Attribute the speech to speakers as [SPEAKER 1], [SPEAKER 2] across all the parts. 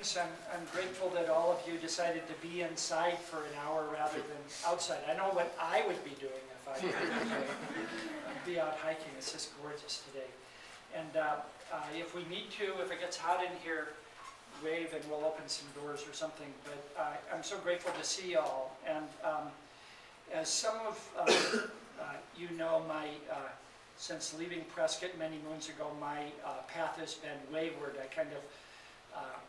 [SPEAKER 1] I'm grateful that all of you decided to be inside for an hour rather than outside. I know what I would be doing if I could be out hiking. It's just gorgeous today. And if we need to, if it gets hot in here, wave and we'll open some doors or something. But I'm so grateful to see y'all. And as some of you know, since leaving Prescott many moons ago, my path has been wayward. I kind of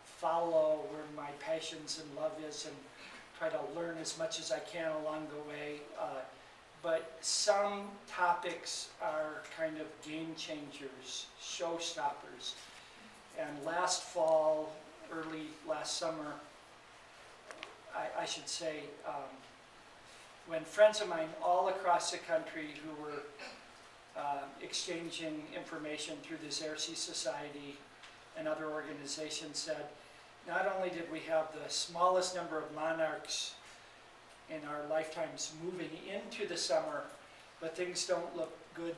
[SPEAKER 1] follow where my passions and love is and try to learn as much as I can along the way. But some topics are kind of game changers, showstoppers. And last fall, early last summer, I should say, when friends of mine all across the country who were exchanging information through this Air-Sea Society and other organizations said, not only did we have the smallest number of monarchs in our lifetimes moving into the summer, but things don't look good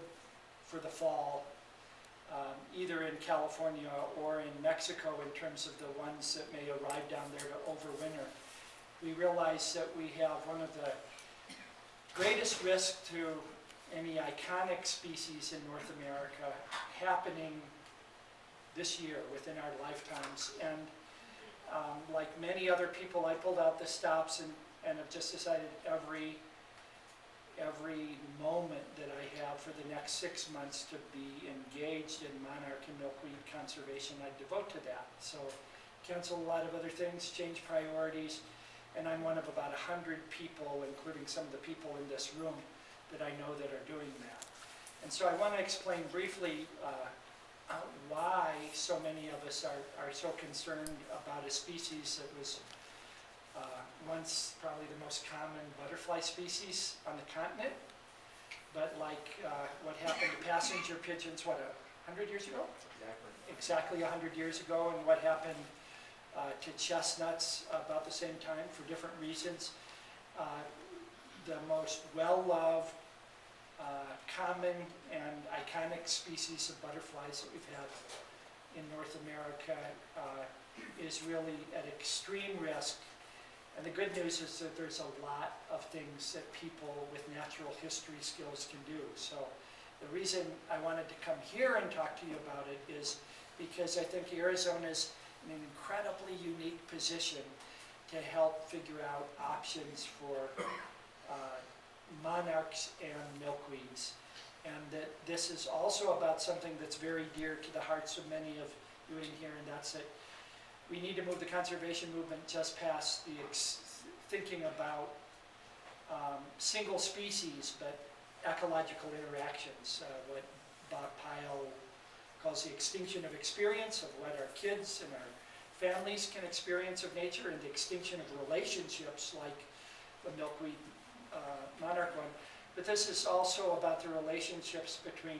[SPEAKER 1] for the fall, either in California or in Mexico in terms of the ones that may arrive down there to overwinter. We realize that we have one of the greatest risks to any iconic species in North America happening this year within our lifetimes. And like many other people, I pulled out the stops and have just decided every moment that I have for the next 6 months to be engaged in monarch and milkweed conservation, I devote to that. So cancel a lot of other things, change priorities, and I'm one of about 100 people, including some of the people in this room, that I know that are doing that. And so I want to explain briefly why so many of us are so concerned about a species that was once probably the most common butterfly species on the continent, but like what happened to passenger pigeons, what, 100 years ago? Exactly 100 years ago, and what happened to chestnuts about the same time for different reasons. The most well-loved, common and iconic species of butterflies that we've had in North America is really at extreme risk. And the good news is that there's a lot of things that people with natural history skills can do. So the reason I wanted to come here and talk to you about it is because I think Arizona's in an incredibly unique position to help figure out options for monarchs and milkweeds. And that this is also about something that's very dear to the hearts of many of you in here, and that's that we need to move the conservation movement just past the thinking about single species, but ecological interactions, what Bob Pyle calls the extinction of experience, of what our kids and our families can experience of nature, and the extinction of relationships like the milkweed monarch one. But this is also about the relationships between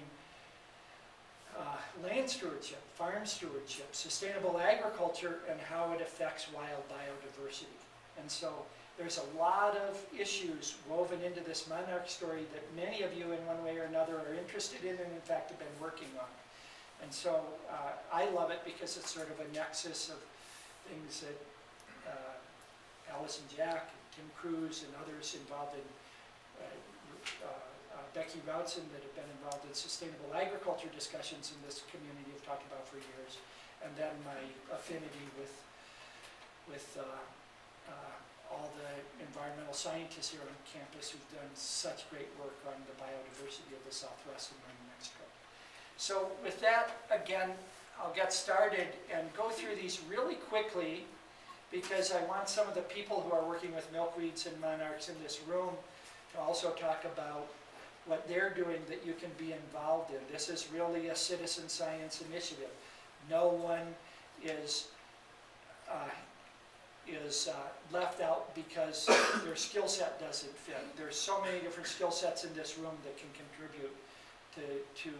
[SPEAKER 1] land stewardship, farm stewardship, sustainable agriculture, and how it affects wild biodiversity. And so there's a lot of issues woven into this monarch story that many of you in one way or another are interested in and in fact have been working on. And so I love it because it's sort of a nexus of things that Alice and Jack, and Tim Cruz, and others involved in Becky Routson that have been involved in sustainable agriculture discussions in this community have talked about for years, and then my affinity with all the environmental scientists here on campus who've done such great work on the biodiversity of the Southwest and New Mexico. So with that, again, I'll get started and go through these really quickly because I want some of the people who are working with milkweeds and monarchs in this room to also talk about what they're doing that you can be involved in. This is really a citizen science initiative. No one is left out because their skill set doesn't fit. There's so many different skill sets in this room that can contribute to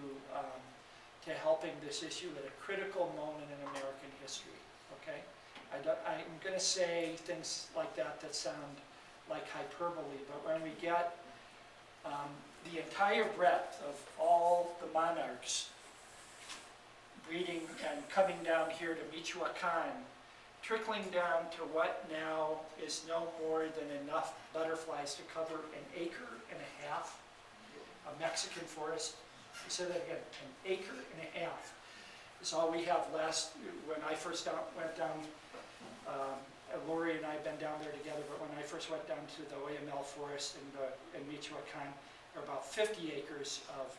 [SPEAKER 1] helping this issue at a critical moment in American history. Okay, I'm going to say things like that sound like hyperbole, but when we get the entire breadth of all the monarchs breeding and coming down here to Michoacan trickling down to what now is no more than enough butterflies to cover an acre and a half of Mexican forest. I'll say that again, an acre and a half is all we have last. When I first went down, Lori and I have been down there together, but when I first went down to the OML forest in Michoacan, there are about 50 acres of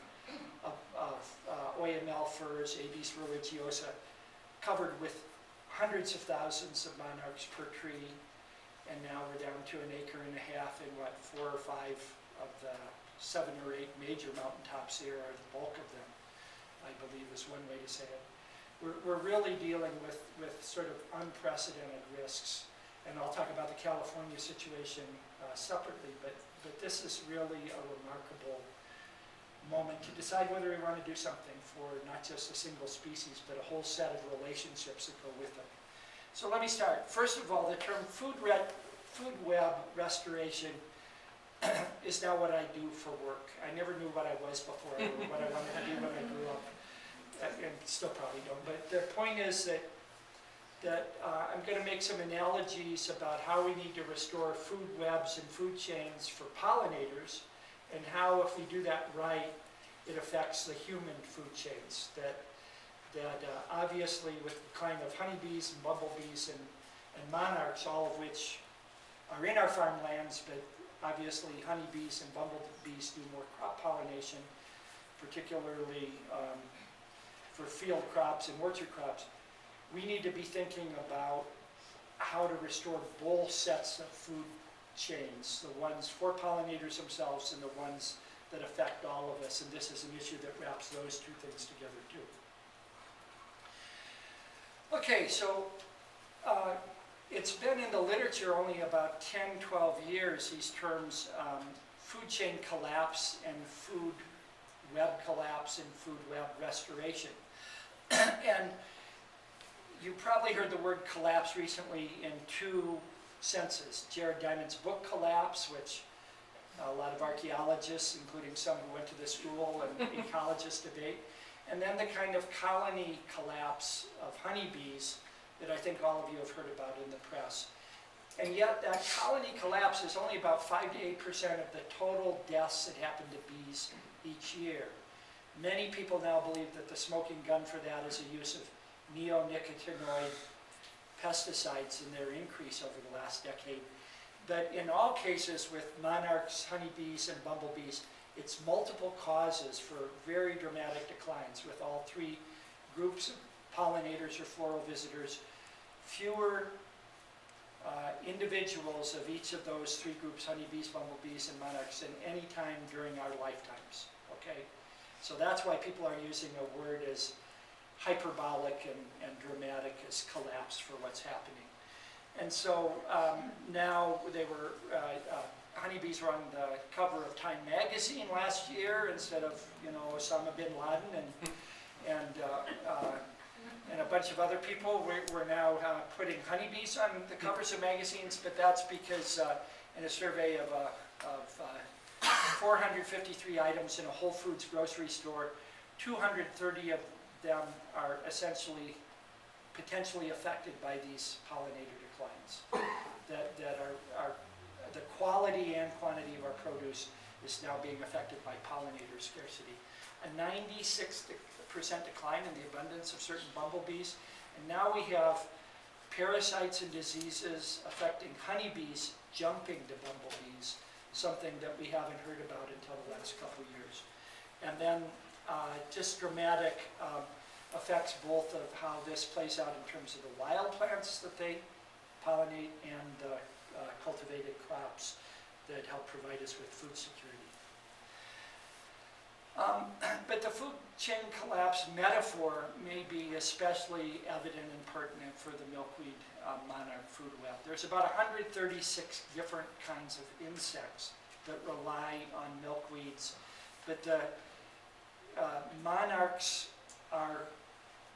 [SPEAKER 1] OML firs, Abies religiosa, covered with hundreds of thousands of monarchs per tree, and now we're down to an acre and a half, and 4 or 5 of the 7 or 8 major mountaintops here are the bulk of them, I believe is one way to say it. We're really dealing with sort of unprecedented risks, and I'll talk about the California situation separately, but this is really a remarkable moment to decide whether we want to do something for not just a single species, but a whole set of relationships that go with it. So let me start. First of all, the term food web restoration is now what I do for work. I never knew what I was before, or what I wanted to do when I grew up, and still probably don't. But the point is that I'm going to make some analogies about how we need to restore food webs and food chains for pollinators, and how, if we do that right, it affects the human food chains. That obviously, with the decline of honeybees and bumblebees and monarchs, all of which are in our farmlands, but obviously honeybees and bumblebees do more crop pollination, particularly for field crops and orchard crops. We need to be thinking about how to restore both sets of food chains, the ones for pollinators themselves and the ones that affect all of us, and this is an issue that wraps those two things together too. Okay, so it's been in the literature only about 10, 12 years, these terms, food chain collapse and food web collapse and food web restoration. And you probably heard the word collapse recently in 2 senses. Jared Diamond's book Collapse, which a lot of archaeologists, including some who went to the school, and ecologists debate. And then the kind of colony collapse of honeybees that I think all of you have heard about in the press. And yet that colony collapse is only about 5 to 8% of the total deaths that happen to bees each year. Many people now believe that the smoking gun for that is the use of neonicotinoid pesticides and their increase over the last decade. But in all cases with monarchs, honeybees, and bumblebees, it's multiple causes for very dramatic declines with all 3 groups of pollinators or floral visitors, fewer individuals of each of those 3 groups, honeybees, bumblebees, and monarchs, than any time during our lifetimes, okay? So that's why people are using a word as hyperbolic and dramatic as collapse for what's happening. And so now honeybees were on the cover of Time magazine last year instead of, Osama bin Laden and a bunch of other people. We're now putting honeybees on the covers of magazines, but that's because in a survey of 453 items in a Whole Foods grocery store, 230 of them are essentially potentially affected by these pollinator declines. That are the quality and quantity of our produce is now being affected by pollinator scarcity. A 96% decline in the abundance of certain bumblebees, and now we have parasites and diseases affecting honeybees jumping to bumblebees, something that we haven't heard about until the last couple of years. And then just dramatic effects both of how this plays out in terms of the wild plants that they pollinate and the cultivated crops that help provide us with food security. But the food chain collapse metaphor may be especially evident and pertinent for the milkweed monarch food web. There's about 136 different kinds of insects that rely on milkweeds, but the monarchs are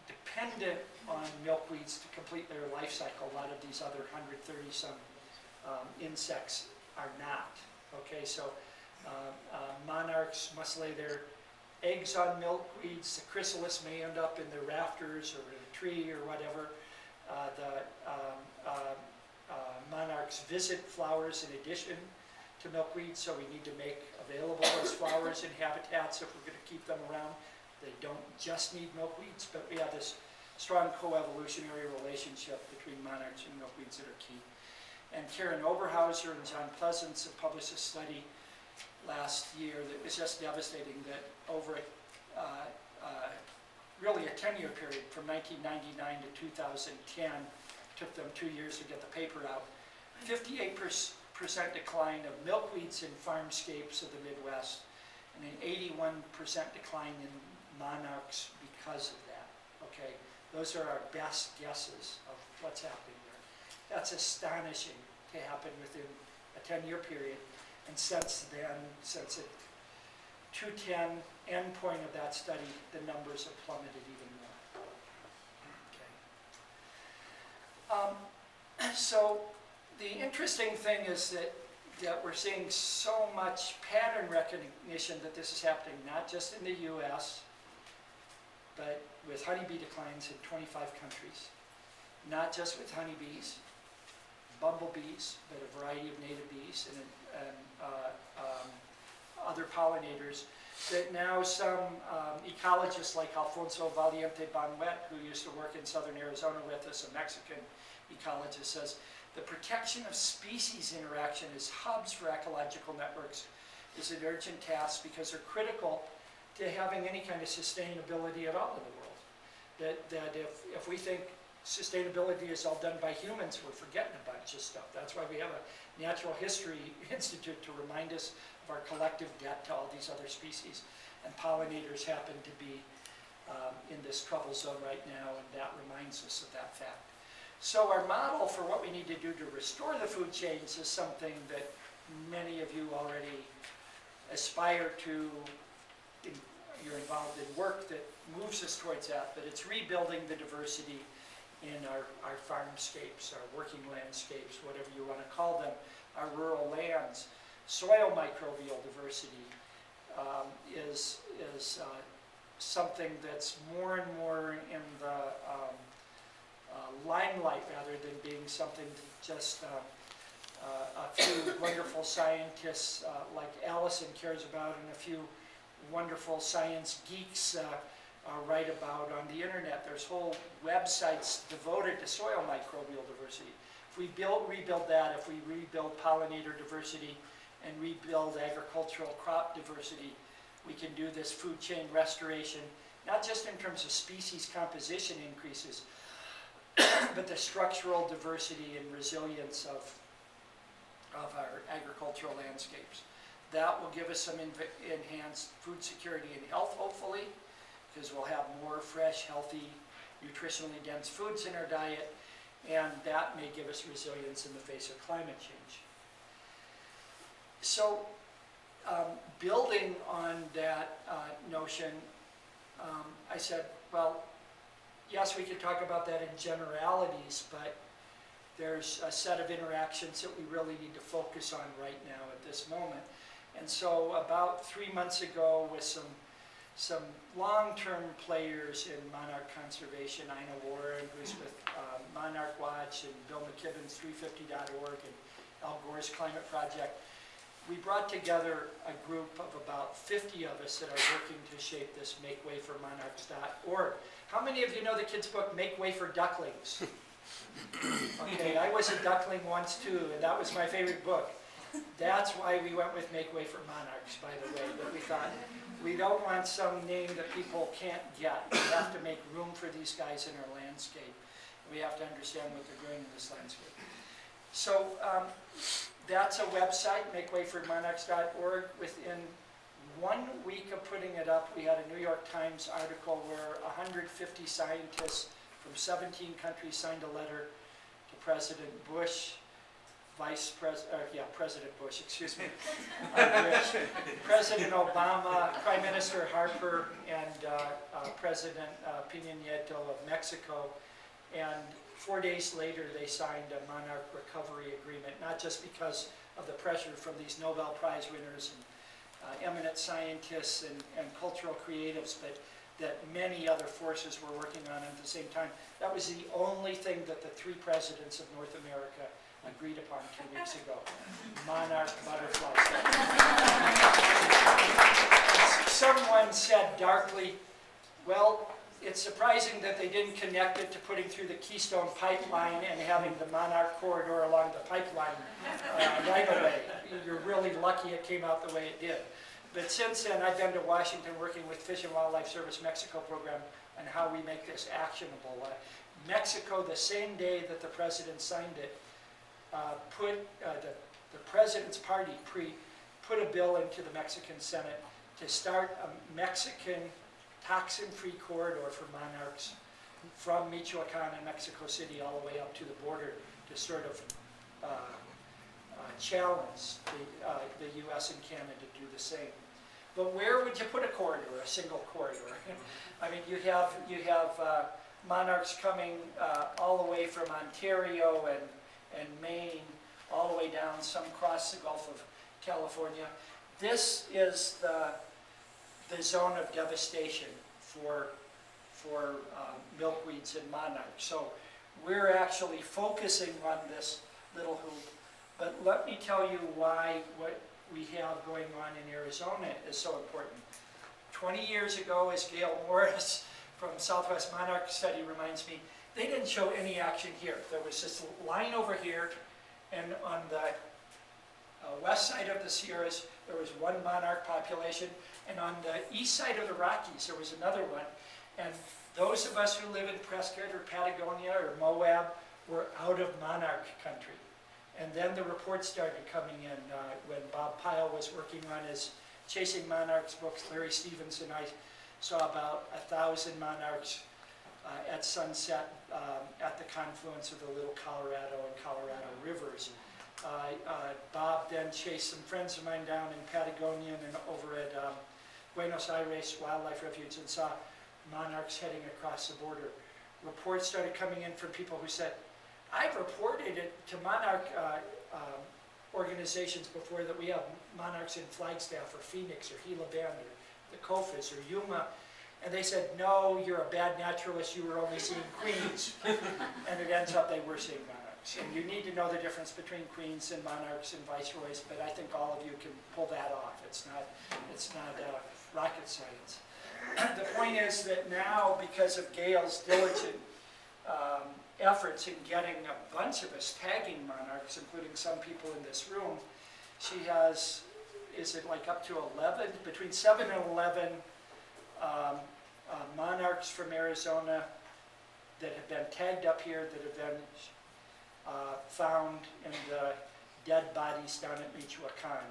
[SPEAKER 1] dependent on milkweeds to complete their life cycle. A lot of these other 130-some insects are not. Okay, so monarchs must lay their eggs on milkweeds. The chrysalis may end up in the rafters or in a tree or whatever. Monarchs visit flowers in addition to milkweed, so we need to make available those flowers in habitats if we're going to keep them around. They don't just need milkweeds, but we have this strong coevolutionary relationship between monarchs and milkweeds that are key. And Karen Oberhauser and John Pleasance have published a study last year that was just devastating, that over really a 10-year period from 1999 to 2010, took them 2 years to get the paper out, 58% decline of milkweeds in farmscapes of the Midwest, and an 81% decline in monarchs because of that. Okay, those are our best guesses of what's happening there. That's astonishing to happen within a 10-year period, and since then, since the 2010 end point of that study, the numbers have plummeted even more. Okay. So the interesting thing is that we're seeing so much pattern recognition that this is happening, not just in the US, but with honeybee declines in 25 countries. Not just with honeybees, bumblebees, but a variety of native bees and other pollinators, that now some ecologists like Alfonso Valiente Banuet, who used to work in southern Arizona with us, a Mexican ecologist, says the protection of species interaction as hubs for ecological networks is an urgent task because they're critical to having any kind of sustainability at all in the world. That if we think sustainability is all done by humans, we're forgetting a bunch of stuff. That's why we have a Natural History Institute to remind us of our collective debt to all these other species. And pollinators happen to be in this trouble zone right now, and that reminds us of that fact. So our model for what we need to do to restore the food chains is something that many of you already aspire to. You're involved in work that moves us towards that, but it's rebuilding the diversity in our farmscapes, our working landscapes, whatever you want to call them, our rural lands. Soil microbial diversity is something that's more and more in the limelight, rather than being something that just a few wonderful scientists like Allison cares about, and a few wonderful science geeks write about on the internet. There's whole websites devoted to soil microbial diversity. If we rebuild that, if we rebuild pollinator diversity and rebuild agricultural crop diversity, we can do this food chain restoration, not just in terms of species composition increases, but the structural diversity and resilience of our agricultural landscapes. That will give us some enhanced food security and health, hopefully, because we'll have more fresh, healthy, nutritionally dense foods in our diet, and that may give us resilience in the face of climate change. So, building on that notion, I said, well, yes, we could talk about that in generalities, but there's a set of interactions that we really need to focus on right now at this moment. And so about 3 months ago, with some long-term players in monarch conservation, Ina Warren, who's with Monarch Watch, and Bill McKibben's 350.org, and Al Gore's Climate Project, we brought together a group of about 50 of us that are working to shape this MakeWayForMonarchs.org. How many of you know the kids' book, Make Way for Ducklings? Okay, I was a duckling once too, and that was my favorite book. That's why we went with Make Way for Monarchs, by the way, but we thought, we don't want some name that people can't get. We have to make room for these guys in our landscape. We have to understand what they're doing in this landscape. So that's a website, MakeWayForMonarchs.org. Within 1 week of putting it up, we had a New York Times article where 150 scientists from 17 countries signed a letter to President Bush, President Bush, excuse me, President Obama, Prime Minister Harper, and President Peña Nieto of Mexico. And 4 days later, they signed a monarch recovery agreement, not just because of the pressure from these Nobel Prize winners and eminent scientists and cultural creatives, but that many other forces were working on at the same time. That was the only thing that the 3 presidents of North America agreed upon 2 weeks ago. Monarch butterflies. Someone said darkly, well, it's surprising that they didn't connect it to putting through the Keystone Pipeline and having the Monarch corridor along the pipeline right away. You're really lucky it came out the way it did. But since then, I've been to Washington working with Fish and Wildlife Service Mexico program on how we make this actionable. Mexico, the same day that the president signed it, the president's party put a bill into the Mexican Senate to start a Mexican toxin-free corridor for monarchs from Michoacan and Mexico City all the way up to the border to sort of challenge the U.S. and Canada to do the same. But where would you put a corridor, a single corridor? I mean, you have monarchs coming all the way from Ontario and Maine, all the way down, some cross the Gulf of California. This is the zone of devastation for milkweeds and monarchs. So we're actually focusing on this little hoop. But let me tell you why what we have going on in Arizona is so important. 20 years ago, as Gail Morris from Southwest Monarch Study reminds me, they didn't show any action here. There was this line over here, and on the west side of the Sierras, there was one monarch population, and on the east side of the Rockies, there was another one. And those of us who live in Prescott or Patagonia or Moab were out of monarch country. And then the reports started coming in when Bob Pyle was working on his Chasing Monarchs books. Larry Stevens and I saw about 1,000 monarchs at sunset at the confluence of the Little Colorado and Colorado rivers. Bob then chased some friends of mine down in Patagonia and over at Buenos Aires Wildlife Refuge and saw monarchs heading across the border. Reports started coming in from people who said, I've reported it to monarch organizations before that we have monarchs in Flagstaff or Phoenix or Gila Bend or the Cofis or Yuma, and they said, no, you're a bad naturalist, you were only seeing queens. And it ends up they were seeing monarchs. And you need to know the difference between queens and monarchs and viceroys, but I think all of you can pull that off. It's not rocket science. The point is that now, because of Gail's diligent efforts in getting a bunch of us tagging monarchs, including some people in this room, she has, is it like up to 11, between 7 and 11 monarchs from Arizona that have been tagged up here, that have been found in the dead bodies down at Michoacan.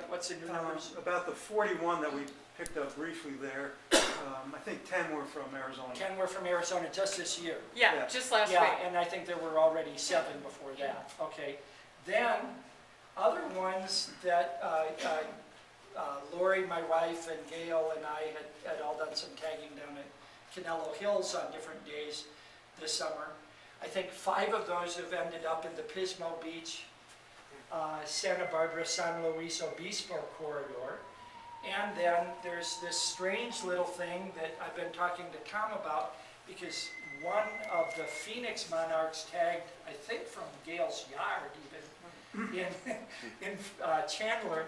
[SPEAKER 1] What's the new numbers?
[SPEAKER 2] About the 41 that we picked up briefly there, I think 10 were from Arizona.
[SPEAKER 1] 10 were from Arizona just this year.
[SPEAKER 3] Yeah, just last week.
[SPEAKER 1] Yeah, and I think there were already 7 before that. Okay. Then, other ones that Lori, my wife, and Gail and I had all done some tagging down at Canelo Hills on different days this summer. I think 5 of those have ended up in the Pismo Beach, Santa Barbara, San Luis Obispo corridor. And then there's this strange little thing that I've been talking to Tom about, because one of the Phoenix monarchs tagged, I think from Gail's yard even, in Chandler,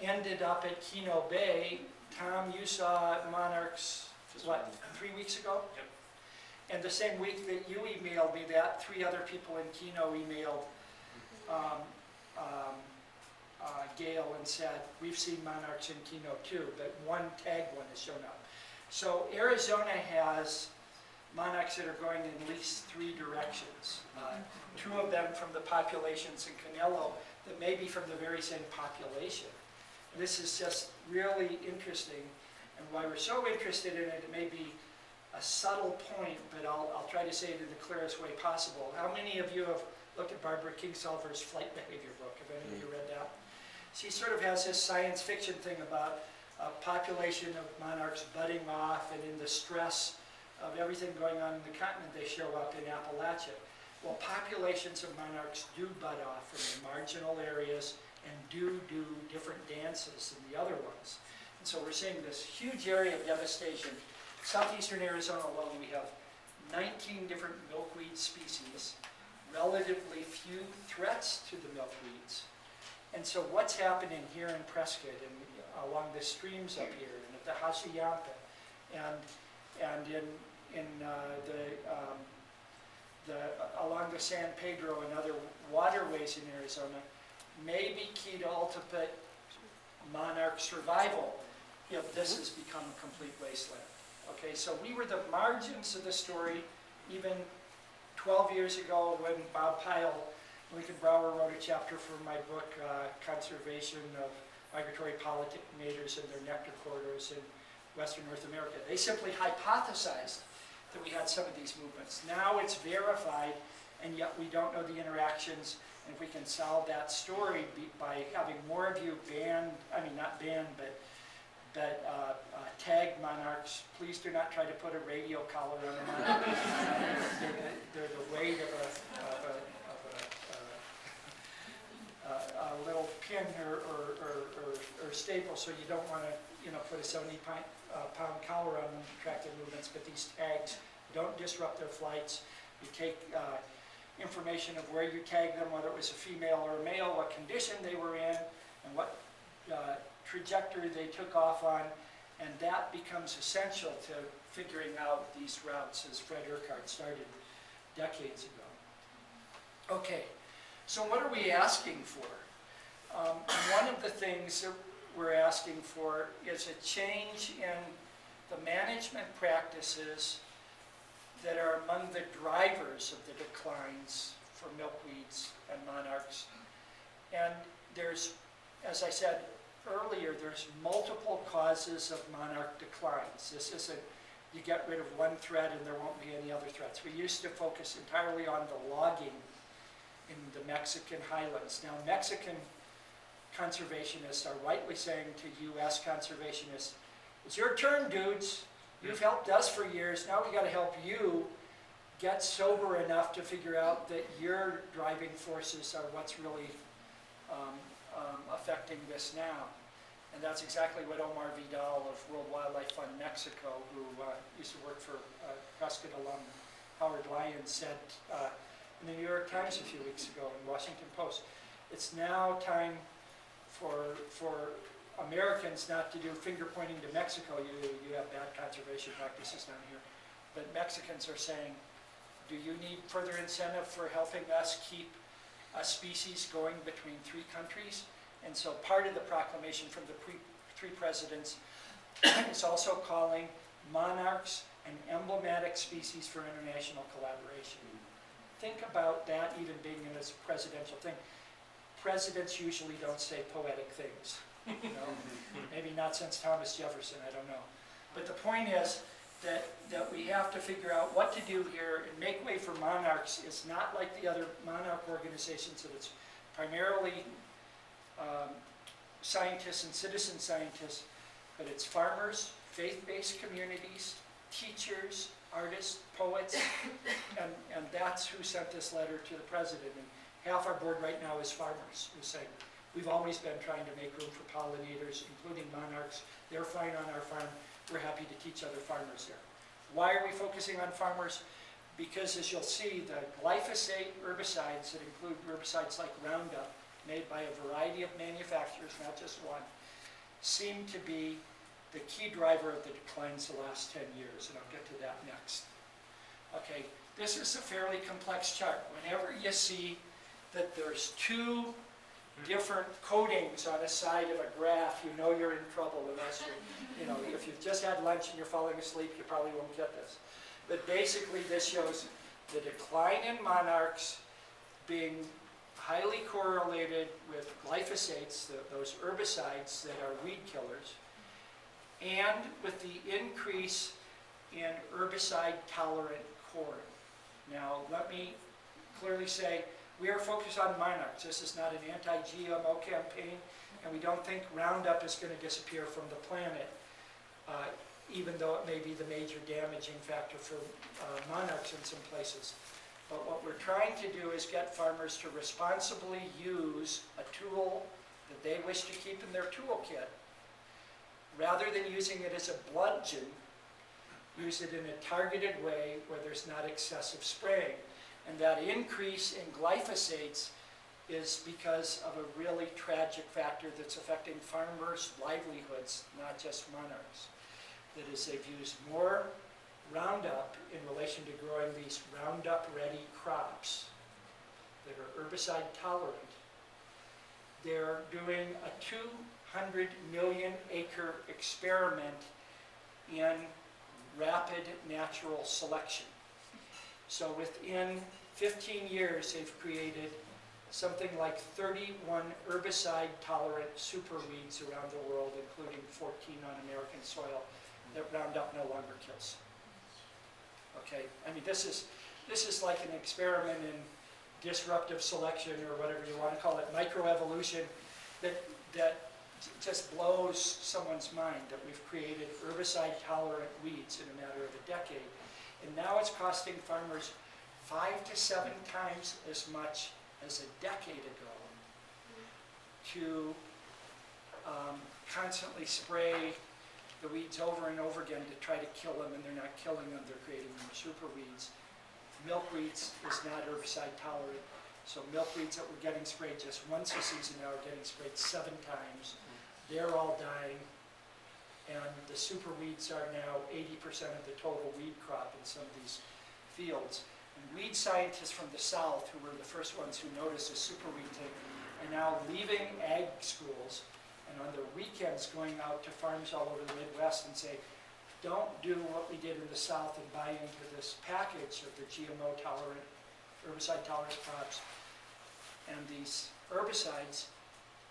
[SPEAKER 1] ended up at Keno Bay. Tom, you saw monarchs, what, 3 weeks ago?
[SPEAKER 4] Yep.
[SPEAKER 1] And the same week that you emailed me that, 3 other people in Keno emailed Gail and said, we've seen monarchs in Keno too, but one tagged one has shown up. So Arizona has monarchs that are going in at least 3 directions. 2 of them from the populations in Canelo that may be from the very same population. And this is just really interesting, and why we're so interested in it, it may be a subtle point, but I'll try to say it in the clearest way possible. How many of you have looked at Barbara Kingsolver's Flight Behavior book? Have any of you read that? She sort of has this science fiction thing about a population of monarchs budding off, and in the stress of everything going on in the continent, they show up in Appalachia. Well, populations of monarchs do bud off from the marginal areas and do different dances than the other ones. And so we're seeing this huge area of devastation southeastern Arizona alone, we have 19 different milkweed species, relatively few threats to the milkweeds. And so what's happening here in Prescott and along the streams up here and at the Hassayampa and in along the San Pedro and other waterways in Arizona may be key to ultimate monarch survival if this has become a complete wasteland. Okay, so we were the margins of the story even 12 years ago when Bob Pyle, Lincoln Brower, wrote a chapter for my book, Conservation of Migratory Pollinators and Their Nectar Corridors in Western North America. They simply hypothesized that we had some of these movements. Now it's verified, and yet we don't know the interactions. And if we can solve that story by having more of you not banned, but tag monarchs, please do not try to put a radio collar on a monarch. They're the weight of a little pin or staple, so you don't want to put a 70-pound collar on them to track their movements. But these tags don't disrupt their flights. You take information of where you tagged them, whether it was a female or a male, what condition they were in, and what trajectory they took off on, and that becomes essential to figuring out these routes, as Fred Urquhart started decades ago. Okay, so what are we asking for? One of the things that we're asking for is a change in the management practices that are among the drivers of the declines for milkweeds and monarchs. And there's, as I said earlier, there's multiple causes of monarch declines. This isn't, you get rid of one threat and there won't be any other threats. We used to focus entirely on the logging in the Mexican highlands. Now, Mexican conservationists are rightly saying to US conservationists, it's your turn, dudes. You've helped us for years. Now we got to help you get sober enough to figure out that your driving forces are what's really affecting this now. And that's exactly what Omar Vidal of World Wildlife Fund Mexico, who used to work for Prescott alum Howard Lyons, said in the New York Times a few weeks ago, in Washington Post. It's now time for Americans not to do finger pointing to Mexico. You have bad conservation practices down here. But Mexicans are saying, do you need further incentive for helping us keep a species going between three countries? And so part of the proclamation from the three presidents is also calling monarchs an emblematic species for international collaboration. Think about that even being in a presidential thing. Presidents usually don't say poetic things. Maybe not since Thomas Jefferson, I don't know. But the point is that we have to figure out what to do here and make way for monarchs. It's not like the other monarch organizations, that it's primarily scientists and citizen scientists, but it's farmers, faith-based communities, teachers, artists, poets, and that's who sent this letter to the president. And half our board right now is farmers who say, we've always been trying to make room for pollinators, including monarchs. They're fine on our farm. We're happy to teach other farmers there. Why are we focusing on farmers? Because as you'll see, the glyphosate herbicides that include herbicides like Roundup, made by a variety of manufacturers, not just one, seem to be the key driver of the declines the last 10 years, and I'll get to that next. Okay, this is a fairly complex chart. Whenever you see that there's two different coatings on a side of a graph, you know you're in trouble, unless if you've just had lunch and you're falling asleep, you probably won't get this. But basically this shows the decline in monarchs being highly correlated with glyphosates, those herbicides that are weed killers, and with the increase in herbicide-tolerant corn. Now, let me clearly say, we are focused on monarchs. This is not an anti-GMO campaign, and we don't think Roundup is going to disappear from the planet, even though it may be the major damaging factor for monarchs in some places. But what we're trying to do is get farmers to responsibly use a tool that they wish to keep in their toolkit, rather than using it as a bludgeon use it in a targeted way where there's not excessive spraying. And that increase in glyphosates is because of a really tragic factor that's affecting farmers' livelihoods, not just Monarchs. That is, they've used more Roundup in relation to growing these Roundup-ready crops that are herbicide tolerant. They're doing a 200 million acre experiment in rapid natural selection. So within 15 years, they've created something like 31 herbicide-tolerant super weeds around the world, including 14 on American soil that Roundup no longer kills. Okay, I mean, this is like an experiment in disruptive selection, or whatever you want to call it, microevolution, that just blows someone's mind, that we've created herbicide-tolerant weeds in a matter of a decade. And now it's costing farmers 5 to 7 times as much as a decade ago to constantly spray the weeds over and over again to try to kill them, and they're not killing them, they're creating more super weeds. Milkweeds is not herbicide tolerant, so milkweeds that were getting sprayed just once a season now are getting sprayed 7 times. They're all dying, and the super weeds are now 80% of the total weed crop in some of these fields. And weed scientists from the South, who were the first ones who noticed the superweed thing, are now leaving ag schools and on their weekends going out to farms all over the Midwest and say, don't do what we did in the South and buy into this package of the GMO-tolerant, herbicide-tolerant crops and these herbicides.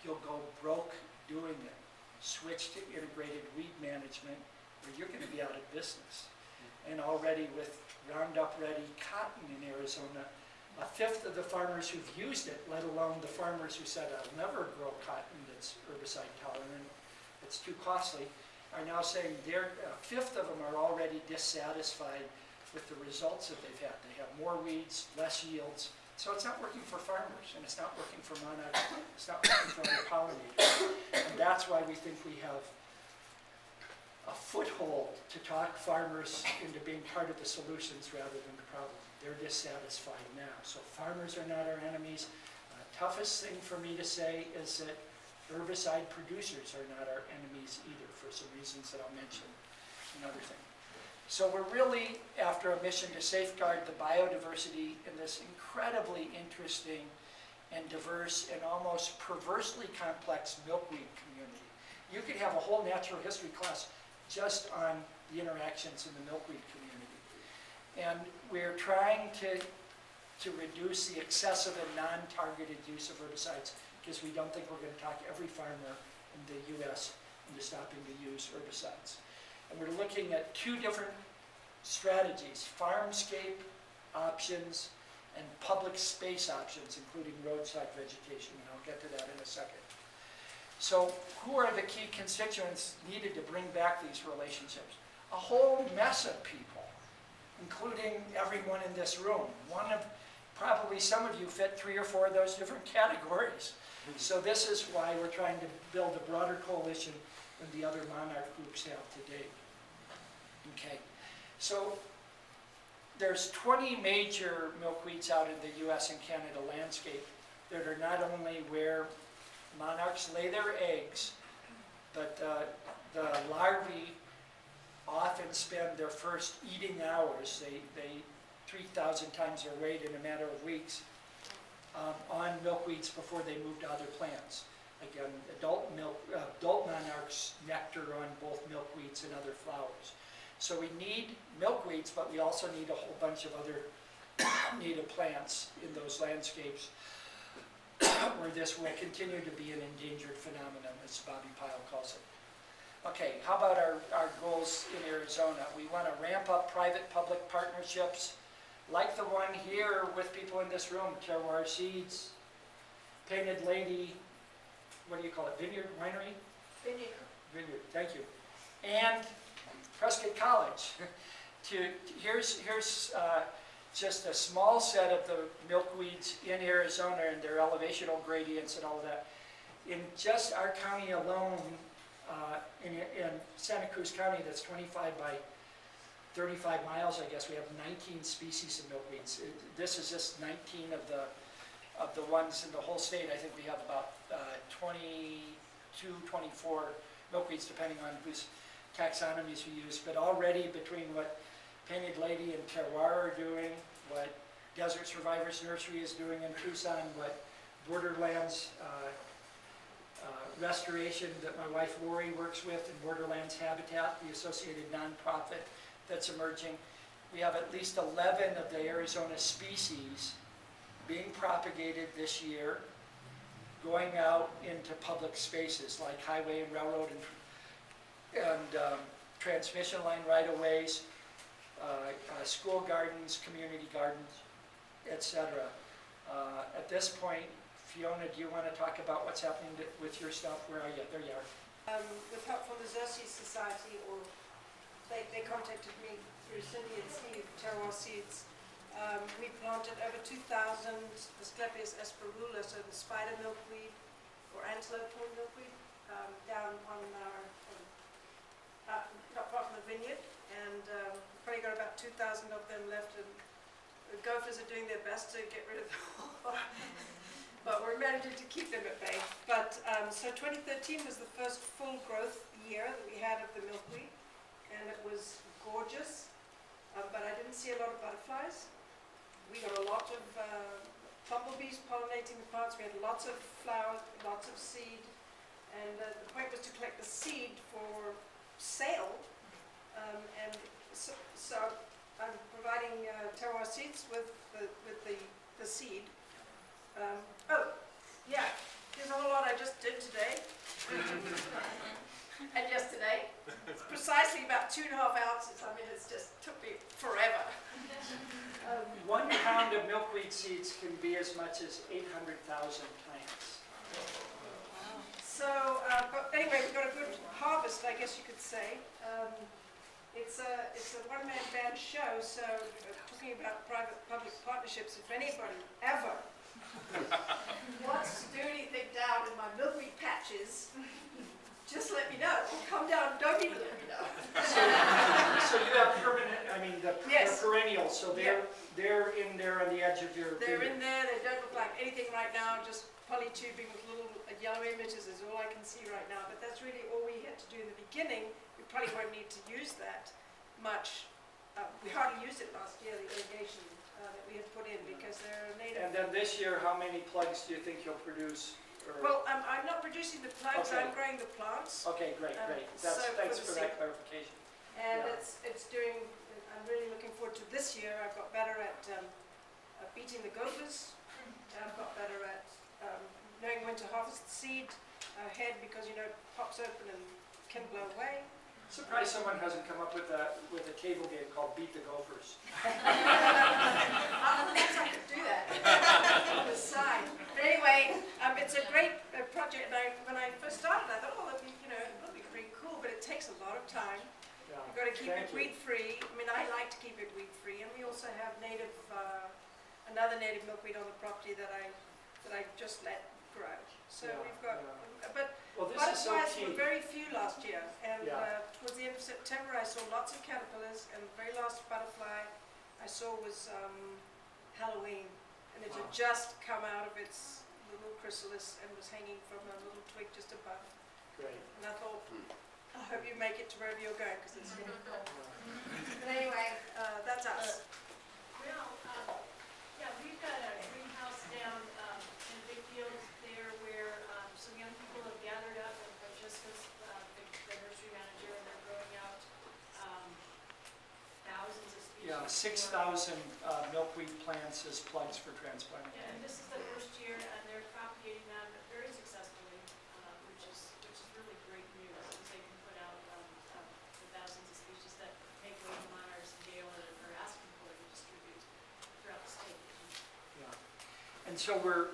[SPEAKER 1] You'll go broke doing it. Switch to integrated weed management, or you're going to be out of business. And already with Roundup-ready cotton in Arizona, 1/5 of the farmers who've used it, let alone the farmers who said, I'll never grow cotton that's herbicide tolerant, it's too costly, are now saying 1/5 of them are already dissatisfied with the results that they've had. They have more weeds, less yields. So it's not working for farmers, and it's not working for monarchs, it's not working for other pollinators. And that's why we think we have a foothold to talk farmers into being part of the solutions rather than the problem. They're dissatisfied now. So farmers are not our enemies. Toughest thing for me to say is that herbicide producers are not our enemies either, for some reasons that I'll mention another thing. So we're really after a mission to safeguard the biodiversity in this incredibly interesting and diverse and almost perversely complex milkweed community. You could have a whole natural history class just on the interactions in the milkweed community. And we're trying to reduce the excessive and non-targeted use of herbicides, because we don't think we're going to talk every farmer in the U.S. into stopping the use of herbicides. And we're looking at 2 different strategies: farmscape options and public space options, including roadside vegetation, and I'll get to that in a second. So who are the key constituents needed to bring back these relationships? A whole mess of people, including everyone in this room. Probably some of you fit 3 or 4 of those different categories. So this is why we're trying to build a broader coalition than the other monarch groups have to date. Okay, so there's 20 major milkweeds out in the US and Canada landscape that are not only where monarchs lay their eggs, but the larvae often spend their first eating hours, they 3,000 times their weight in a matter of weeks, on milkweeds before they move to other plants. Again, adult monarchs nectar on both milkweeds and other flowers. So we need milkweeds, but we also need a whole bunch of other native plants in those landscapes where this will continue to be an endangered phenomenon, as Bobby Pyle calls it. Okay, how about our goals in Arizona? We want to ramp up private-public partnerships, like the one here with people in this room, Terroir Seeds, Painted Lady, what do you call it, Vineyard, Winery? Vineyard, thank you. And Prescott College. Here's just a small set of the milkweeds in Arizona and their elevational gradients and all of that. In just our county alone, in Santa Cruz County, that's 25 by 35 miles, I guess, we have 19 species of milkweeds. This is just 19 of the ones in the whole state. I think we have about 22, 24 milkweeds, depending on whose taxonomies you use. But already between what Painted Lady and Terroir are doing, what Desert Survivors Nursery is doing in Tucson, what Borderlands Restoration that my wife Lori works with, and Borderlands Habitat, the associated nonprofit that's emerging. We have at least 11 of the Arizona species being propagated this year, going out into public spaces like highway and railroad and transmission line right-of-ways, school gardens, community gardens, etc. At this point, Fiona, do you want to talk about what's happening with your stuff? Where are you? There you are.
[SPEAKER 3] With help from the Xerces Society, or they contacted me through Cindy and Steve, Terroir Seeds. We planted over 2,000 Asclepias asperula, so the spider milkweed or antelope horn milkweed, down on our, not far from the vineyard, and probably got about 2,000 of them left, and the gophers are doing their best to get rid of them. But we're managing to keep them at bay. But so 2013 was the first full growth year that we had of the milkweed, and it was gorgeous, but I didn't see a lot of butterflies. We got a lot of bumblebees pollinating the plants. We had lots of flowers, lots of seed, and the point was to collect the seed for sale, and so I'm providing Terroir Seeds with the seed. Oh, yeah, here's a whole lot I just did today and yesterday. It's precisely about 2.5 ounces. I mean, it's just took me forever.
[SPEAKER 1] 1 pound of milkweed seeds can be as much as 800,000 plants.
[SPEAKER 3] So, but anyway, we got a good harvest, I guess you could say. It's a one-man band show, so talking about private-public partnerships, if anybody ever wants to do anything down in my milkweed patches, just let me know. Or come down, don't even let me know.
[SPEAKER 1] So you have permanent, I mean, they're
[SPEAKER 3] Yes.
[SPEAKER 1] perennial, so they're in there on the edge of your
[SPEAKER 3] They're
[SPEAKER 1] vineyard.
[SPEAKER 3] in there, they don't look like anything right now, just polytubing with little yellow images is all I can see right now. But that's really all we had to do in the beginning. We probably won't need to use that much. We hardly used it last year, the irrigation that we had put in, because they're native.
[SPEAKER 1] And then this year, how many plugs do you think you'll produce? Or-
[SPEAKER 3] Well, I'm not producing the plugs,
[SPEAKER 1] Okay.
[SPEAKER 3] I'm growing the plants.
[SPEAKER 1] Okay, great.
[SPEAKER 3] so
[SPEAKER 1] Thanks
[SPEAKER 3] for
[SPEAKER 1] for
[SPEAKER 3] the
[SPEAKER 1] that
[SPEAKER 3] seed.
[SPEAKER 1] clarification.
[SPEAKER 3] And
[SPEAKER 1] Yeah.
[SPEAKER 3] it's doing, I'm really looking forward to this year. I've got better at beating the gophers. I've got better at knowing when to harvest the seed ahead, because, you know, it pops open and can blow away.
[SPEAKER 1] Surprised someone hasn't come up with a cable game called Beat the Gophers.
[SPEAKER 3] Perhaps I could do that on the side. But anyway, it's a great project. And when I first started, I thought, oh, that'd be, it'll be pretty cool. But it takes a lot of time.
[SPEAKER 1] Yeah.
[SPEAKER 3] You've got to keep
[SPEAKER 1] Thank
[SPEAKER 3] it
[SPEAKER 1] you.
[SPEAKER 3] weed-free. I mean, I like to keep it weed-free. And we also have another native milkweed on the property that I just let grow. So
[SPEAKER 1] Yeah,
[SPEAKER 3] we've got,
[SPEAKER 1] yeah.
[SPEAKER 3] but
[SPEAKER 1] Well, this is so
[SPEAKER 3] butterflies
[SPEAKER 1] key.
[SPEAKER 3] were very few last year. And
[SPEAKER 1] Yeah.
[SPEAKER 3] towards the end of September, I saw lots of caterpillars. And the very last butterfly I saw was Halloween. And it had just come out of its little chrysalis and was hanging from a little twig just above.
[SPEAKER 1] Great.
[SPEAKER 3] And I thought, I hope you make it to wherever you're going, because it's getting cold. But anyway, that's us.
[SPEAKER 4] Well, yeah, we've got a greenhouse down in the big field there where some young people have gathered up, and Francesca's the nursery manager, and they're growing out thousands of species.
[SPEAKER 1] Yeah, 6,000 milkweed plants as plugs for transplanting.
[SPEAKER 4] Yeah, and this is the first year, and they're propagating them very successfully, which is really great news, because they can put out the thousands of species that make way to Monarchs and Gale are asking for to distribute throughout the state.
[SPEAKER 1] Yeah. And so we're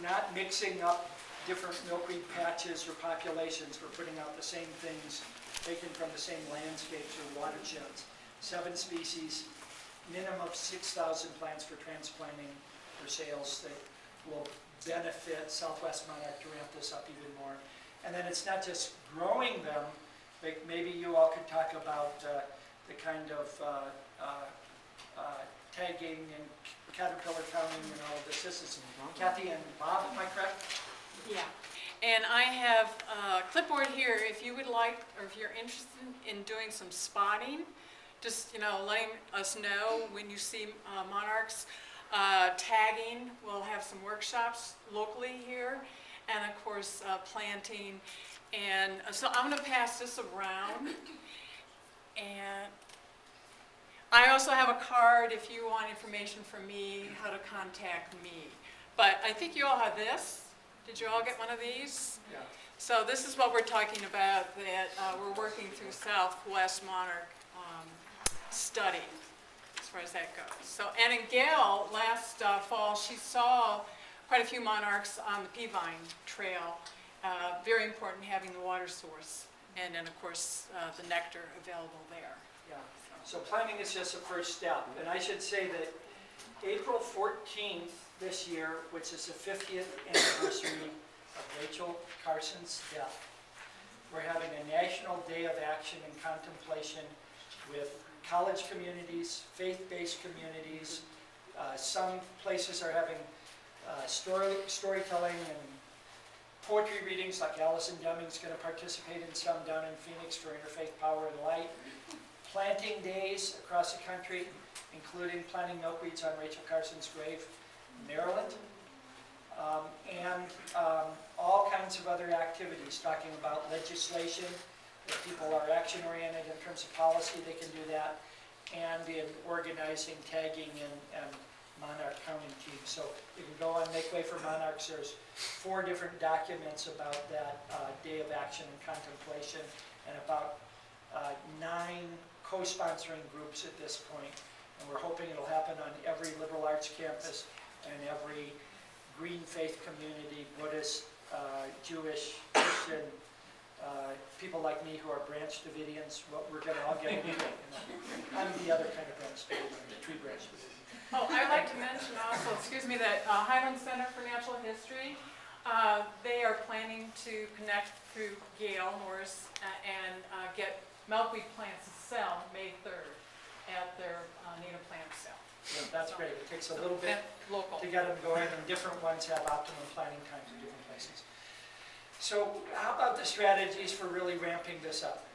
[SPEAKER 1] not mixing up different milkweed patches or populations. We're putting out the same things, taken from the same landscapes or watersheds. 7 species, minimum of 6,000 plants for transplanting for sales that will benefit Southwest Monarch to ramp this up even more. And then it's not just growing them, but maybe you all could talk about the kind of tagging and caterpillar counting and all of this. This is Kathy and Bob, am I correct?
[SPEAKER 5] Yeah, and I have a clipboard here if you would like, or if you're interested in doing some spotting, just, letting us know when you see monarchs. Tagging, we'll have some workshops locally here, and of course, planting. And so I'm gonna pass this around. And I also have a card if you want information from me, how to contact me. But I think you all have this. Did you all get one of these?
[SPEAKER 1] Yeah.
[SPEAKER 5] So this is what we're talking about, that we're working through Southwest Monarch study, as far as that goes. So, and in Gail, last fall, she saw quite a few monarchs on the Peavine Trail. Very important having the water source, and then of course the nectar available there.
[SPEAKER 1] Yeah. So planning is just a first step, and I should say that April 14th this year, which is the 50th anniversary of Rachel Carson's death, we're having a National Day of Action and Contemplation with college communities, faith-based communities. Some places are having storytelling and poetry readings, like Allison Deming's going to participate in some down in Phoenix for Interfaith Power and Light. Planting days across the country, including planting milkweeds on Rachel Carson's grave in Maryland. And all kinds of other activities, talking about legislation. If people are action-oriented in terms of policy, they can do that. And in organizing, tagging, and monarch counting teams. So you can go on Make Way for Monarchs. There's 4 different documents about that Day of Action and Contemplation, and about 9 co-sponsoring groups at this point. And we're hoping it'll happen on every liberal arts campus and every green faith community, Buddhist, Jewish, Christian, people like me who are branch Davidians. Well, we're going to all get into it. I'm the other kind of branch Davidian, the tree branch Davidian.
[SPEAKER 5] Oh, I'd like to mention also, excuse me, that Highland Center for Natural History, they are planning to connect through Gail Morris and get milkweed plants to sell May 3rd at their native plant sale.
[SPEAKER 1] Yeah, that's great. It takes a little bit
[SPEAKER 5] Local.
[SPEAKER 1] to get them going, and different ones have optimum planting times in different places. So how about the strategies for really ramping this up?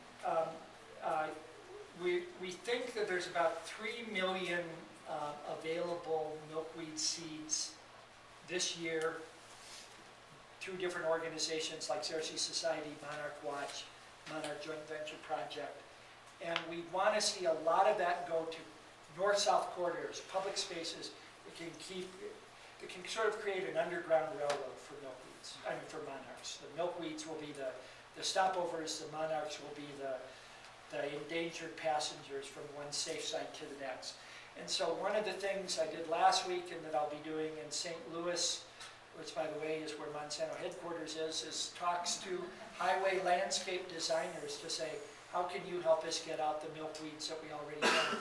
[SPEAKER 1] We think that there's about 3 million available milkweed seeds this year through different organizations like Xerces Society, Monarch Watch, Monarch Joint Venture Project. And we want to see a lot of that go to north-south corridors, public spaces that can sort of create an underground railroad for milkweeds, for monarchs. The milkweeds will be the stopovers, the monarchs will be the endangered passengers from one safe site to the next. And so one of the things I did last week and that I'll be doing in St. Louis, which by the way is where Monsanto headquarters is talks to highway landscape designers to say, how can you help us get out the milkweeds that we already have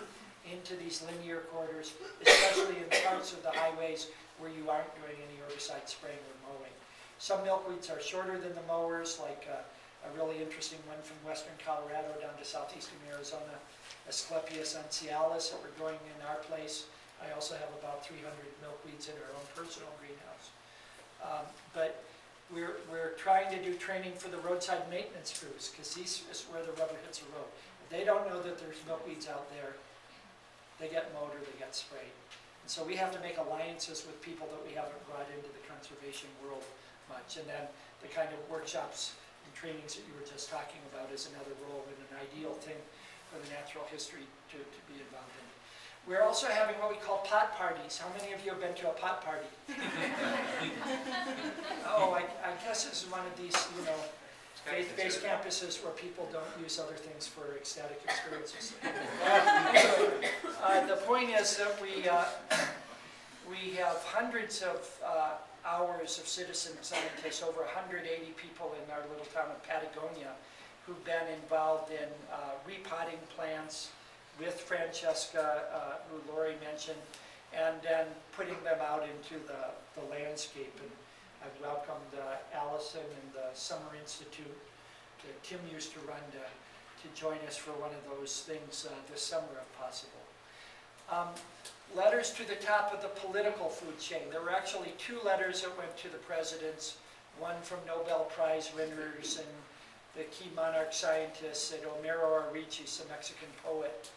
[SPEAKER 1] into these linear corridors, especially in parts of the highways where you aren't doing any herbicide spraying or mowing. Some milkweeds are shorter than the mowers, like a really interesting one from western Colorado down to southeastern Arizona, Asclepias uncialis that we're growing in our place. I also have about 300 milkweeds in our own personal greenhouse. But we're trying to do training for the roadside maintenance crews, because this is where the rubber hits the road. If they don't know that there's milkweeds out there, they get mowed or they get sprayed. And so we have to make alliances with people that we haven't brought into the conservation world much. And then the kind of workshops and trainings that you were just talking about is another role and an ideal thing for the natural history to be involved in. We're also having what we call pot parties. How many of you have been to a pot party? Oh, I guess this is one of these, faith-based campuses where people don't use other things for ecstatic experiences. The point is that we have hundreds of hours of citizen scientists, over 180 people in our little town of Patagonia, who've been involved in repotting plants with Francesca, who Lori mentioned, and then putting them out into the landscape. And I've welcomed Allison and the Summer Institute that Tim used to run to join us for one of those things this summer if possible. Letters to the top of the political food chain. There were actually 2 letters that went to the presidents, one from Nobel Prize winners and the key monarch scientists, and Homero Arichis, a Mexican poet,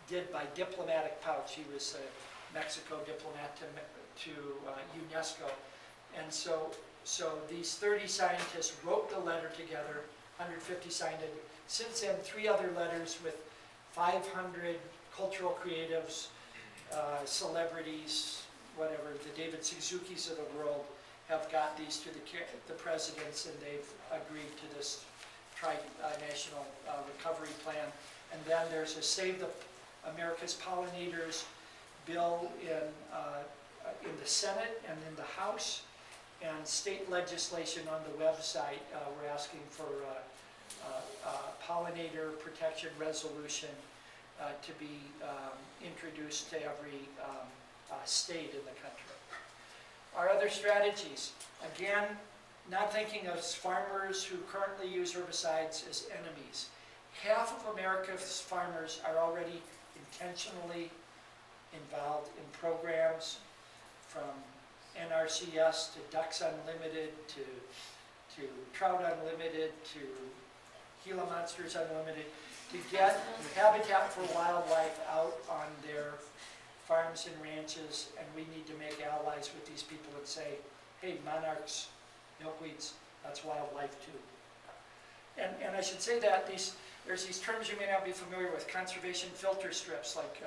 [SPEAKER 1] did by diplomatic pouch. He was a Mexico diplomat to UNESCO. And so these 30 scientists wrote the letter together, 150 signed it. Since then, 3 other letters with 500 cultural creatives, celebrities, whatever, the David Suzuki's of the world, have got these to the presidents, and they've agreed to this national recovery plan. And then there's a Save the America's Pollinators bill in the Senate and in the House, and state legislation on the website. We're asking for pollinator protection resolution to be introduced to every state in the country. Our other strategies, again, not thinking of farmers who currently use herbicides as enemies. Half of America's farmers are already intentionally involved in programs from NRCS to Ducks Unlimited to Trout Unlimited to Gila Monsters Unlimited to get Habitat for Wildlife out on their farms and ranches, and we need to make allies with these people and say, hey, monarchs, milkweeds, that's wildlife too. And I should say that there's these terms you may not be familiar with, conservation filter strips, like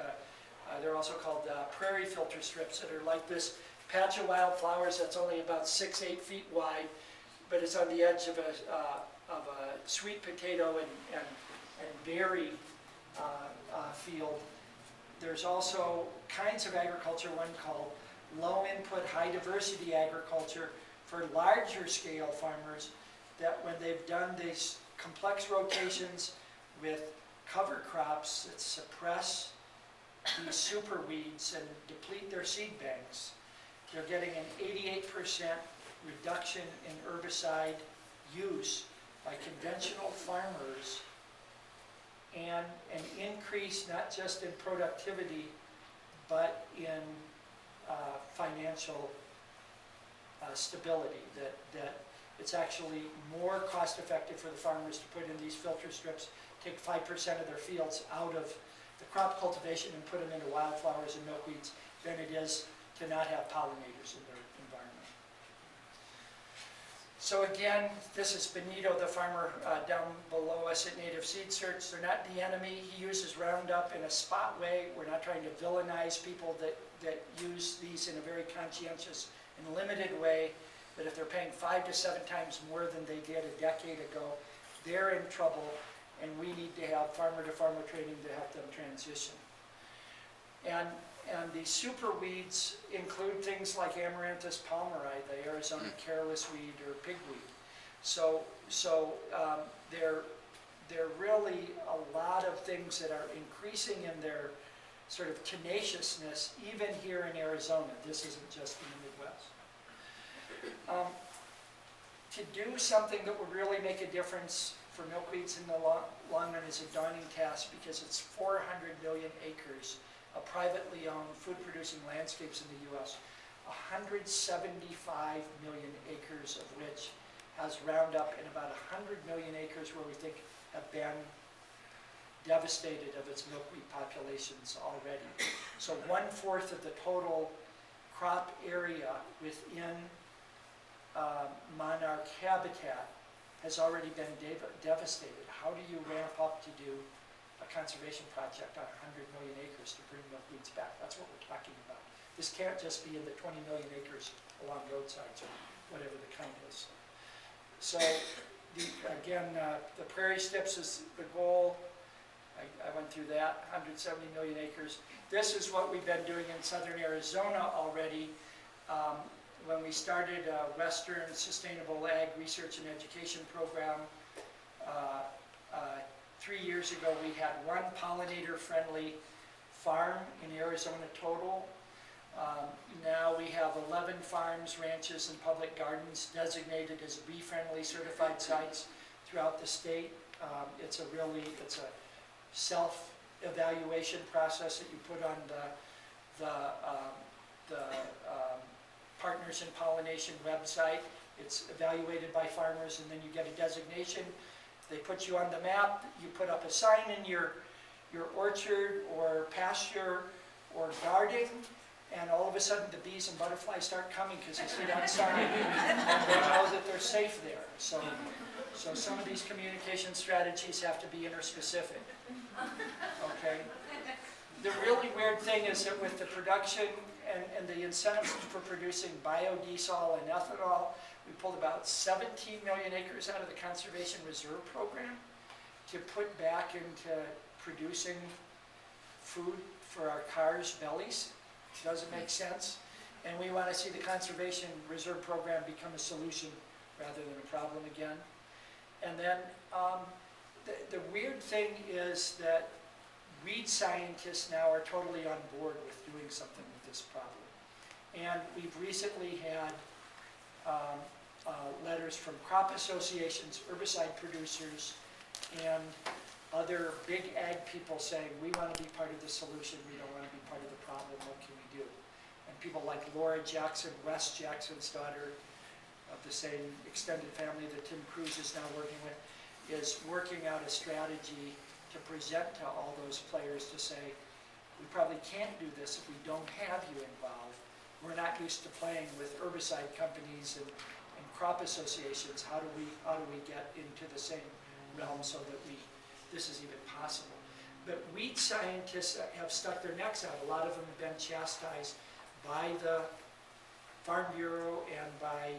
[SPEAKER 1] they're also called prairie filter strips, that are like this patch of wildflowers that's only about 6-8 feet wide, but it's on the edge of a sweet potato and berry field. There's also kinds of agriculture, one called low input, high diversity agriculture for larger scale farmers, that when they've done these complex rotations with cover crops that suppress these super weeds and deplete their seed banks, they're getting an 88% reduction in herbicide use by conventional farmers, and an increase not just in productivity, but in financial stability, that it's actually more cost effective for the farmers to put in these filter strips, take 5% of their fields out of the crop cultivation and put them into wildflowers and milkweeds than it is to not have pollinators in their environment. So again, this is Benito, the farmer down below us at Native Seed Search. They're not the enemy. He uses Roundup in a spot way. We're not trying to villainize people that use these in a very conscientious and limited way, but if they're paying 5 to 7 times more than they did a decade ago, they're in trouble, and we need to have farmer-to-farmer training to help them transition. And the super weeds include things like Amaranthus palmeri, the Arizona careless weed or pigweed. So they're really a lot of things that are increasing in their sort of tenaciousness, even here in Arizona. This isn't just in the Midwest. To do something that would really make a difference for milkweeds in the long run is a daunting task, because it's 400 million acres of privately owned food-producing landscapes in the U.S., 175 million acres of which has Roundup, and about 100 million acres where we think have been devastated of its milkweed populations already. So 1/4 of the total crop area within monarch habitat has already been devastated. How do you ramp up to do a conservation project on 100 million acres to bring milkweeds back? That's what we're talking about. This can't just be in the 20 million acres along roadsides or whatever the count is. So again, the prairie strips is the goal. I went through that, 170 million acres. This is what we've been doing in southern Arizona already. When we started a Western Sustainable Ag Research and Education Program 3 years ago, we had 1 pollinator-friendly farm in Arizona total. Now we have 11 farms, ranches, and public gardens designated as bee-friendly certified sites throughout the state. It's a self-evaluation process that you put on the Partners in Pollination website. It's evaluated by farmers, and then you get a designation. They put you on the map. You put up a sign in your orchard or pasture or garden, and all of a sudden the bees and butterflies start coming because they see that sign, and they know that they're safe there. So some of these communication strategies have to be interspecific. Okay. The really weird thing is that with the production and the incentives for producing biodiesel and ethanol, we pulled about 17 million acres out of the Conservation Reserve Program to put back into producing food for our cars' bellies. It doesn't make sense. And we want to see the Conservation Reserve Program become a solution rather than a problem again. And then the weird thing is that weed scientists now are totally on board with doing something with this problem. And we've recently had letters from crop associations, herbicide producers, and other big ag people saying, we want to be part of the solution, we don't want to be part of the problem, what can we do? And people like Laura Jackson, Wes Jackson's daughter, of the same extended family that Tim Cruz is now working with, is working out a strategy to present to all those players to say, we probably can't do this if we don't have you involved. We're not used to playing with herbicide companies and crop associations. How do we get into the same realm so that this is even possible? But weed scientists have stuck their necks out. A lot of them have been chastised by the Farm Bureau and by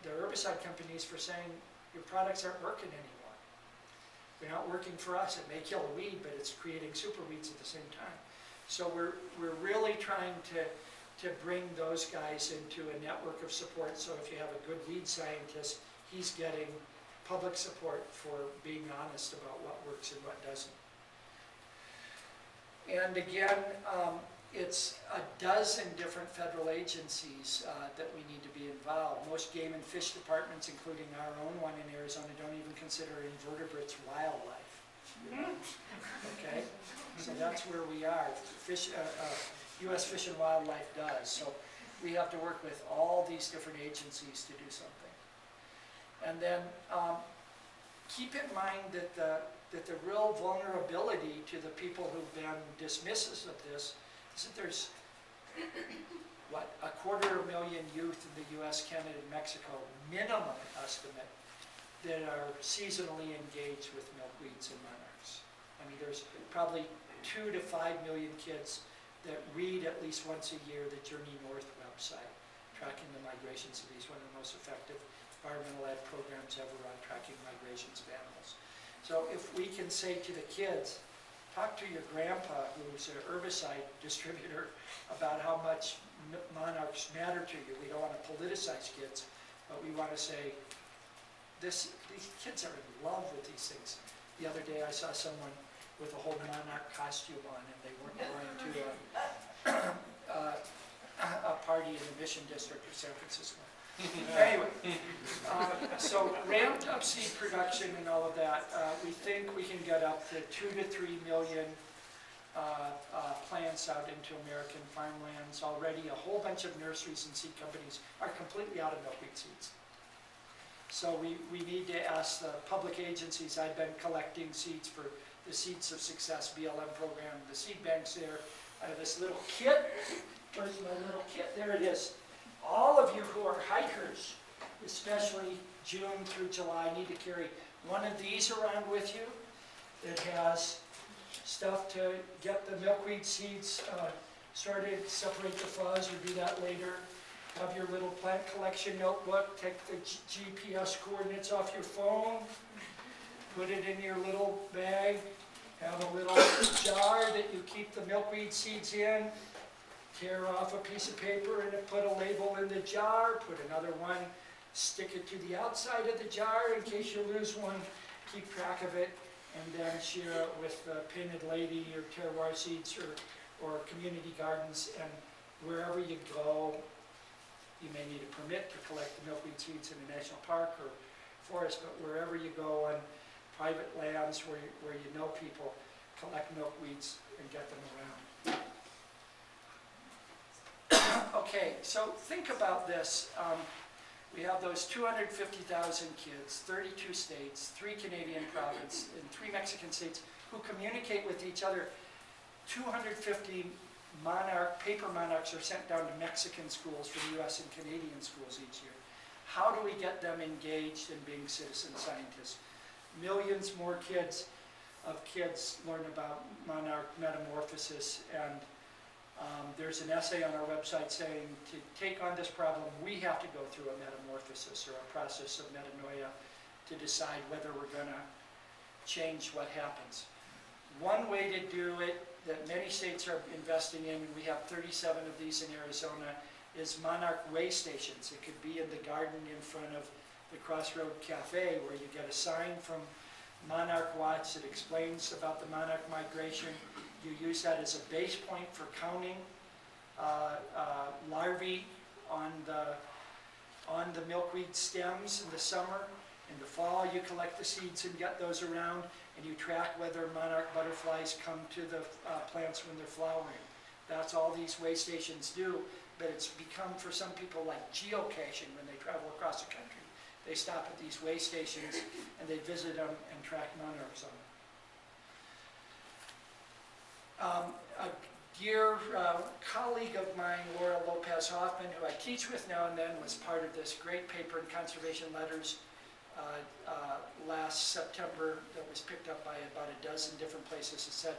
[SPEAKER 1] the herbicide companies for saying your products aren't working anymore. They're not working for us. It may kill a weed, but it's creating super weeds at the same time. So we're really trying to bring those guys into a network of support. So if you have a good weed scientist, he's getting public support for being honest about what works and what doesn't. And again, it's a dozen different federal agencies that we need to be involved. Most game and fish departments, including our own one in Arizona, don't even consider invertebrates wildlife. Okay, so that's where we are. U.S. Fish and Wildlife does. So we have to work with all these different agencies to do something. And then keep in mind that the real vulnerability to the people who've been dismissive of this is that there's, what, 250,000 youth in the U.S., Canada, and Mexico, minimum estimate, that are seasonally engaged with milkweeds and monarchs. I mean, there's probably 2 to 5 million kids that read at least once a year the Journey North website, tracking the migrations of these, one of the most effective environmental ed programs ever on tracking migrations of animals. So if we can say to the kids, talk to your grandpa who's an herbicide distributor about how much monarchs matter to you. We don't want to politicize kids, but we want to say, these kids are in love with these things. The other day I saw someone with a whole monarch costume on, and they weren't going to a party in the Mission District of San Francisco. Anyway, so ramped up seed production and all of that, we think we can get up to 2 to 3 million plants out into American farmlands. Already a whole bunch of nurseries and seed companies are completely out of milkweed seeds. So we need to ask the public agencies. I've been collecting seeds for the Seeds of Success BLM program, the seed banks there. I have this little kit. Where's my little kit? There it is. All of you who are hikers, especially June through July, need to carry one of these around with you. It has stuff to get the milkweed seeds sorted, separate the fuzz, or do that later. Have your little plant collection notebook, take the GPS coordinates off your phone, put it in your little bag, have a little jar that you keep the milkweed seeds in, tear off a piece of paper and put a label in the jar, put another one, stick it to the outside of the jar in case you lose one, keep track of it, and then share it with the Painted Lady or Terroir Seeds or community gardens. And wherever you go, you may need a permit to collect the milkweed seeds in a national park or forest, but wherever you go on private lands where you know people, collect milkweeds and get them around. Okay, so think about this. We have those 250,000 kids, 32 states, 3 Canadian provinces, and 3 Mexican states who communicate with each other. 250 paper monarchs are sent down to Mexican schools from US and Canadian schools each year. How do we get them engaged in being citizen scientists? Millions more kids learn about monarch metamorphosis, and there's an essay on our website saying to take on this problem, we have to go through a metamorphosis or a process of metanoia to decide whether we're going to change what happens. One way to do it that many states are investing in, we have 37 of these in Arizona, is monarch way stations. It could be in the garden in front of the Crossroad Cafe, where you get a sign from Monarch Watch that explains about the monarch migration. You use that as a base point for counting larvae on the milkweed stems in the summer. In the fall, you collect the seeds and get those around, and you track whether monarch butterflies come to the plants when they're flowering. That's all these way stations do, but it's become for some people like geocaching when they travel across the country. They stop at these way stations and they visit them and track monarchs on them. A dear colleague of mine, Laura Lopez Hoffman, who I teach with now and then, was part of this great paper in Conservation Letters last September that was picked up by about a dozen different places. It said,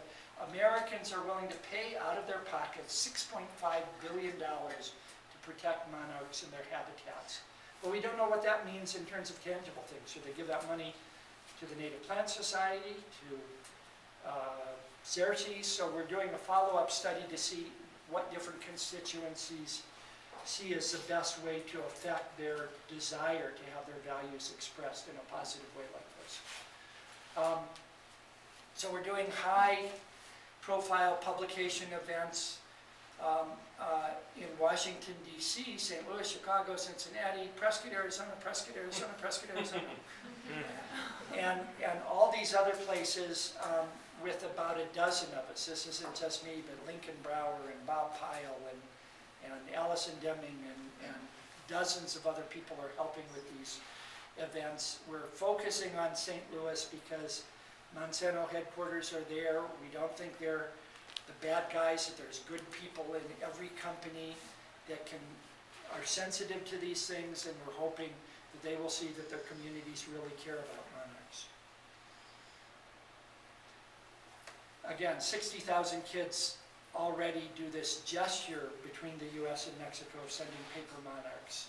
[SPEAKER 1] Americans are willing to pay out of their pockets $6.5 billion to protect monarchs and their habitats. But we don't know what that means in terms of tangible things. Should they give that money to the Native Plant Society, to Xerces? So we're doing a follow-up study to see what different constituencies see as the best way to affect their desire to have their values expressed in a positive way like this. So we're doing high-profile publication events in Washington, D.C., St. Louis, Chicago, Cincinnati, Prescott, Arizona, Prescott, Arizona, Prescott, Arizona. and all these other places with about a dozen of us. This isn't just me, but Lincoln Brower and Bob Pyle and Allison Deming and dozens of other people are helping with these events. We're focusing on St. Louis because Monsanto headquarters are there. We don't think they're the bad guys, that there's good people in every company that are sensitive to these things, and we're hoping that they will see that their communities really care about monarchs. Again, 60,000 kids already do this gesture between the US and Mexico of sending paper monarchs.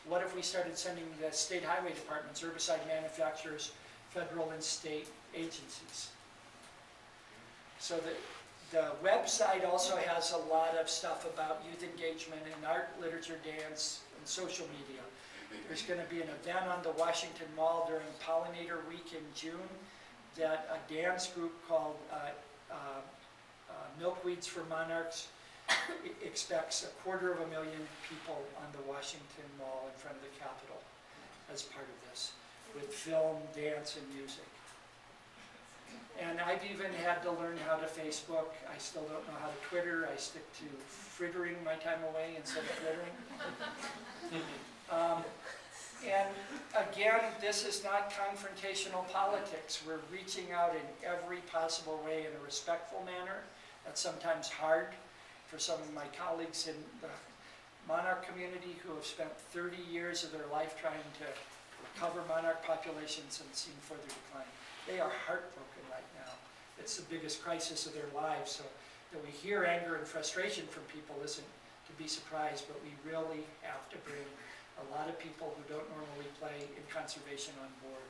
[SPEAKER 1] What if we started sending the state highway departments, herbicide manufacturers, federal and state agencies? So the website also has a lot of stuff about youth engagement in art, literature, dance, and social media. There's going to be an event on the Washington Mall during Pollinator Week in June that a dance group called Milkweeds for Monarchs expects 250,000 people on the Washington Mall in front of the Capitol as part of this, with film, dance, and music. And I've even had to learn how to Facebook. I still don't know how to Twitter. I stick to frittering my time away instead of twittering. And again, this is not confrontational politics. We're reaching out in every possible way in a respectful manner. That's sometimes hard for some of my colleagues in the monarch community who have spent 30 years of their life trying to recover monarch populations and seen further decline. They are heartbroken right now. It's the biggest crisis of their lives. So that we hear anger and frustration from people isn't to be surprised, but we really have to bring a lot of people who don't normally play in conservation on board.